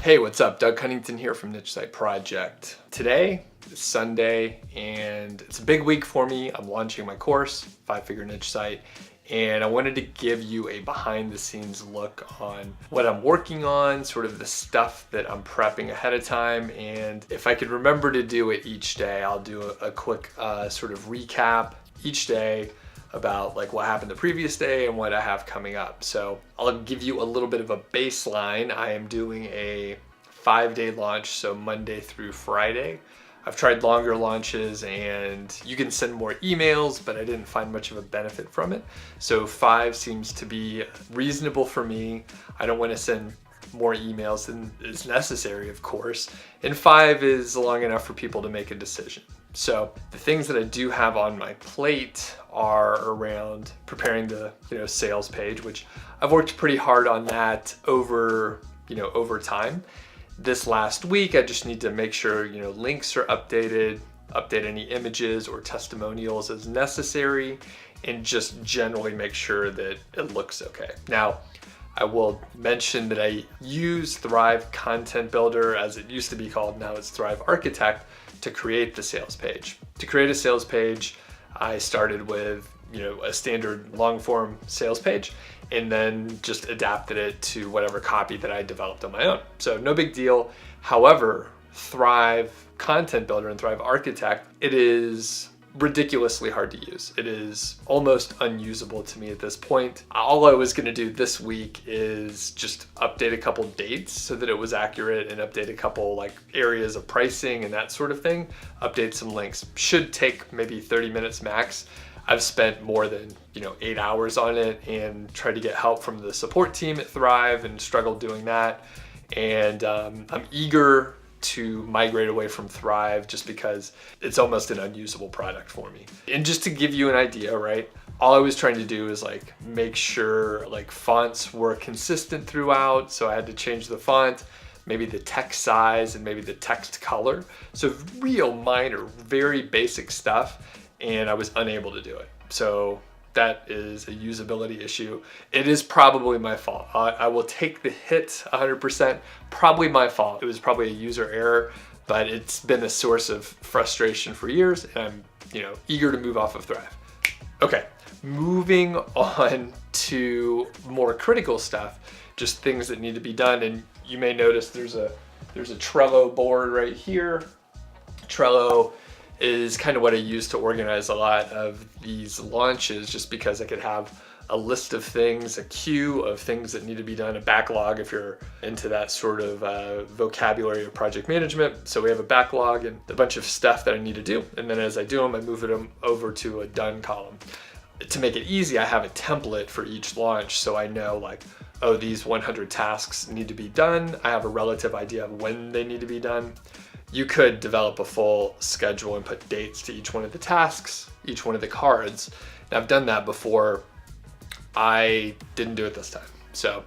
Hey, what's up? Doug Cunnington here from Niche Site Project. Today is Sunday and it's a big week for me. I'm launching my course, 5-Figure Niche Site, and I wanted to give you a behind the scenes look on what I'm working on, sort of the stuff that I'm prepping ahead of time. And if I could remember to do it each day, I'll do a quick sort of recap each day about like what happened the previous day and what I have coming up. So I'll give you a little bit of a baseline. I am doing a 5-day launch, so Monday through Friday. I've tried longer launches and you can send more emails, but I didn't find much of a benefit from it. So 5 seems to be reasonable for me. I don't want to send more emails than is necessary, of course. And 5 is long enough for people to make a decision. So the things that I do have on my plate are around preparing the sales page, which I've worked pretty hard on that over time. This last week, I just need to make sure links are updated, update any images or testimonials as necessary, and just generally make sure that it looks okay. Now, I will mention that I use Thrive Content Builder, as it used to be called. Now it's Thrive Architect, to create the sales page. To create a sales page, I started with a standard long form sales page and then just adapted it to whatever copy that I developed on my own. So no big deal. However, Thrive Content Builder and Thrive Architect, it is ridiculously hard to use. It is almost unusable to me at this point. All I was going to do this week is just update a couple dates so that it was accurate and update a couple like areas of pricing and that sort of thing. Update some links. Should take maybe 30 minutes max. I've spent more than 8 hours on it and tried to get help from the support team at Thrive and struggled doing that. And I'm eager to migrate away from Thrive just because it's almost an unusable product for me. And just to give you an idea, right? All I was trying to do is like make sure like fonts were consistent throughout. So I had to change the font, maybe the text size and maybe the text color. So real minor, very basic stuff. And I was unable to do it. So that is a usability issue. It is probably my fault. I will take the hit 100%. Probably my fault. It was probably a user error, but it's been a source of frustration for years, and I'm eager to move off of Thrive. Okay, moving on to more critical stuff, just things that need to be done. And you may notice there's a Trello board right here. Trello is kind of what I use to organize a lot of these launches, just because I could have a list of things, a queue of things that need to be done, a backlog if you're into that sort of vocabulary of project management. So we have a backlog and a bunch of stuff that I need to do. And then as I do them, I move them over to a done column. To make it easy, I have a template for each launch. So I know like, oh, these 100 tasks need to be done. I have a relative idea of when they need to be done. You could develop a full schedule and put dates to each one of the tasks, each one of the cards. Now, I've done that before. I didn't do it this time. So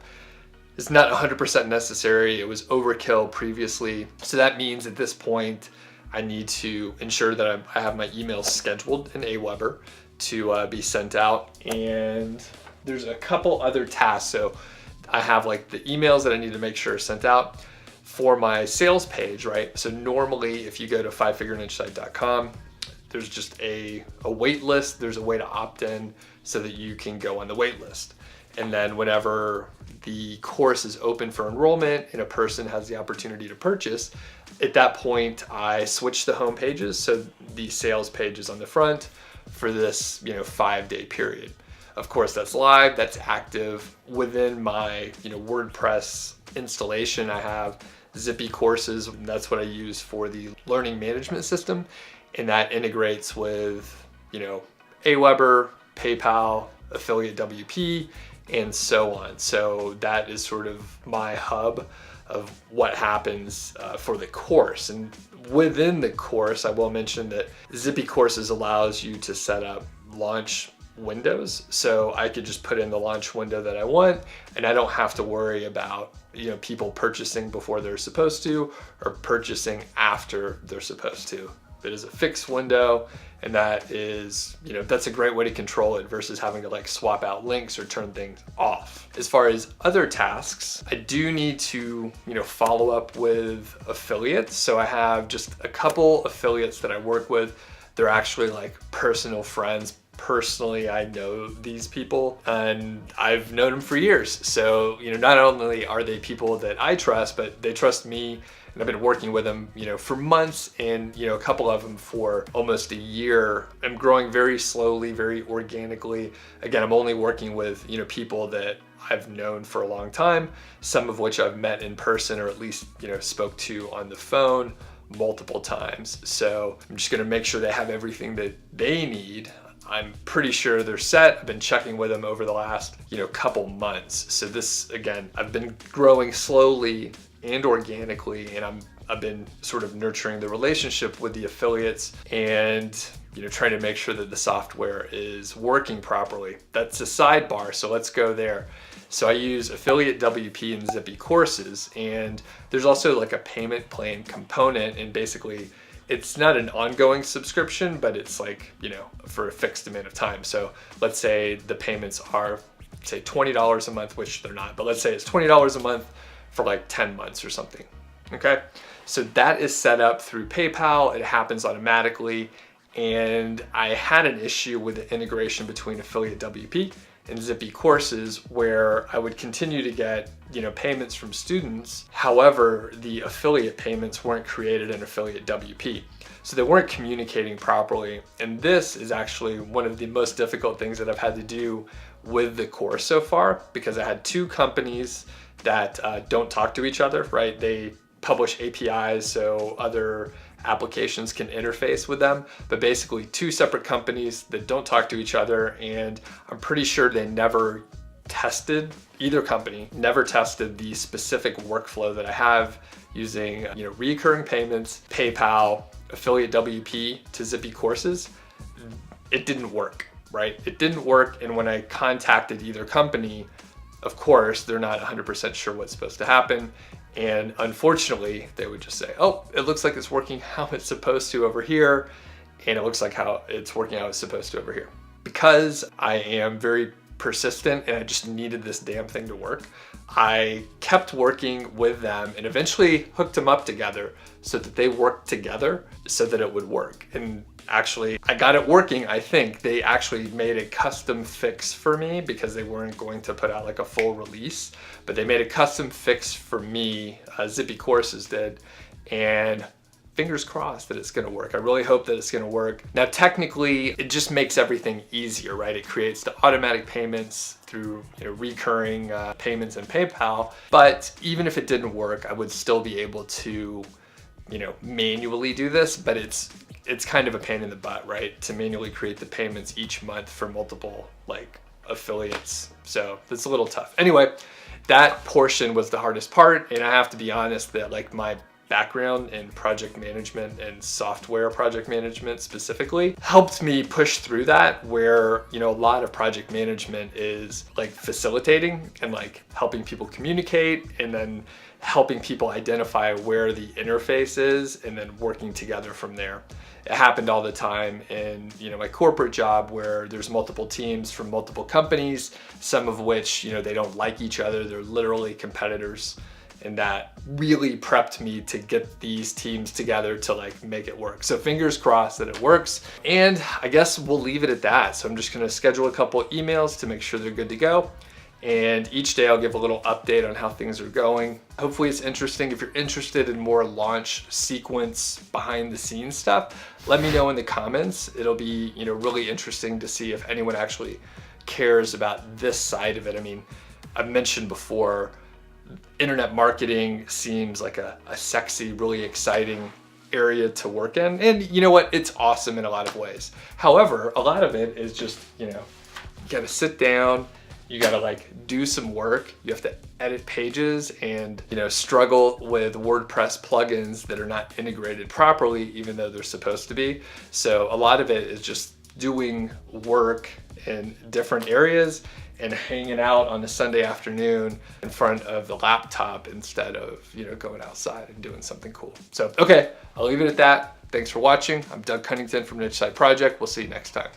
it's not 100% necessary. It was overkill previously. So that means at this point, I need to ensure that I have my emails scheduled in Aweber to be sent out. And there's a couple other tasks. So I have like the emails that I need to make sure are sent out for my sales page, right? So normally if you go to 5figurenichesite.com, there's just a wait list. There's a way to opt in so that you can go on the wait list. And then whenever the course is open for enrollment and a person has the opportunity to purchase, at that point I switch the home pages. So the sales page is on the front for this 5-day period. Of course, that's live, that's active. Within my WordPress installation, I have Zippy courses. That's what I use for the learning management system. And that integrates with, Aweber, PayPal, Affiliate WP, and so on. So that is sort of my hub of what happens for the course. And within the course, I will mention that Zippy Courses allows you to set up launch windows. So I could just put in the launch window that I want, and I don't have to worry about people purchasing before they're supposed to or purchasing after they're supposed to. It is a fixed window, and that is, that's a great way to control it versus having to like swap out links or turn things off. As far as other tasks, I do need to, follow up with affiliates. So I have just a couple affiliates that I work with. They're actually like personal friends. Personally, I know these people and I've known them for years. So, not only are they people that I trust, but they trust me, and I've been working with them, for months, and, a couple of them for almost a year. I'm growing very slowly, very organically. Again, I'm only working with, people that I've known for a long time, some of which I've met in person or at least, spoke to on the phone multiple times. So I'm just gonna make sure they have everything that they need. I'm pretty sure they're set. I've been checking with them over the last, couple months. So this, again, I've been growing slowly and organically, and I've been sort of nurturing the relationship with the affiliates and, trying to make sure that the software is working properly. That's a sidebar, so let's go there. So I use Affiliate WP and Zippy Courses, and there's also like a payment plan component, and basically it's not an ongoing subscription, but it's like, for a fixed amount of time. So let's say the payments are, say, $20 a month, which they're not, but let's say it's $20 a month for like 10 months or something, okay? So that is set up through PayPal. It happens automatically. And I had an issue with the integration between Affiliate WP and Zippy Courses where I would continue to get, payments from students. However, the affiliate payments weren't created in Affiliate WP. So they weren't communicating properly. And this is actually one of the most difficult things that I've had to do with the course so far, because I had two companies that don't talk to each other, right? They publish APIs so other applications can interface with them, but basically two separate companies that don't talk to each other. And I'm pretty sure they never tested, either company never tested the specific workflow that I have using, recurring payments, PayPal, Affiliate WP to Zippy Courses. It didn't work, right? It didn't work. And when I contacted either company, of course, they're not 100% sure what's supposed to happen. And unfortunately, they would just say, oh, it looks like it's working how it's supposed to over here. And it looks like how it's working how it's supposed to over here. Because I am very persistent and I just needed this damn thing to work, I kept working with them and eventually hooked them up together so that they worked together so that it would work. And actually, I got it working. I think they actually made a custom fix for me because they weren't going to put out like a full release, but they made a custom fix for me, Zippy Courses did, and fingers crossed that it's gonna work. I really hope that it's gonna work. Now, technically, it just makes everything easier, right? It creates the automatic payments through recurring payments in PayPal, but even if it didn't work, I would still be able to manually do this, but it's kind of a pain in the butt, right? To manually create the payments each month for multiple like affiliates. So that's a little tough. Anyway, that portion was the hardest part. And I have to be honest that like my background in project management and software project management specifically helped me push through that, where a lot of project management is like facilitating and like helping people communicate and then helping people identify where the interface is and then working together from there. It happened all the time in my corporate job where there's multiple teams from multiple companies, some of which they don't like each other, they're literally competitors. And that really prepped me to get these teams together to like make it work. So fingers crossed that it works. And I guess we'll leave it at that. So I'm just gonna schedule a couple emails to make sure they're good to go. And each day I'll give a little update on how things are going. Hopefully it's interesting. If you're interested in more launch sequence behind the scenes stuff, let me know in the comments. It'll be really interesting to see if anyone actually cares about this side of it. I mean, I've mentioned before, internet marketing seems like a sexy, really exciting area to work in. And you know what? It's awesome in a lot of ways. However, a lot of it is just, you gotta sit down, you gotta like do some work, you have to edit pages and, struggle with WordPress plugins that are not integrated properly, even though they're supposed to be. So a lot of it is just doing work in different areas and hanging out on a Sunday afternoon in front of the laptop instead of, going outside and doing something cool. So, okay, I'll leave it at that. Thanks for watching. I'm Doug Cunnington from Niche Site Project. We'll see you next time.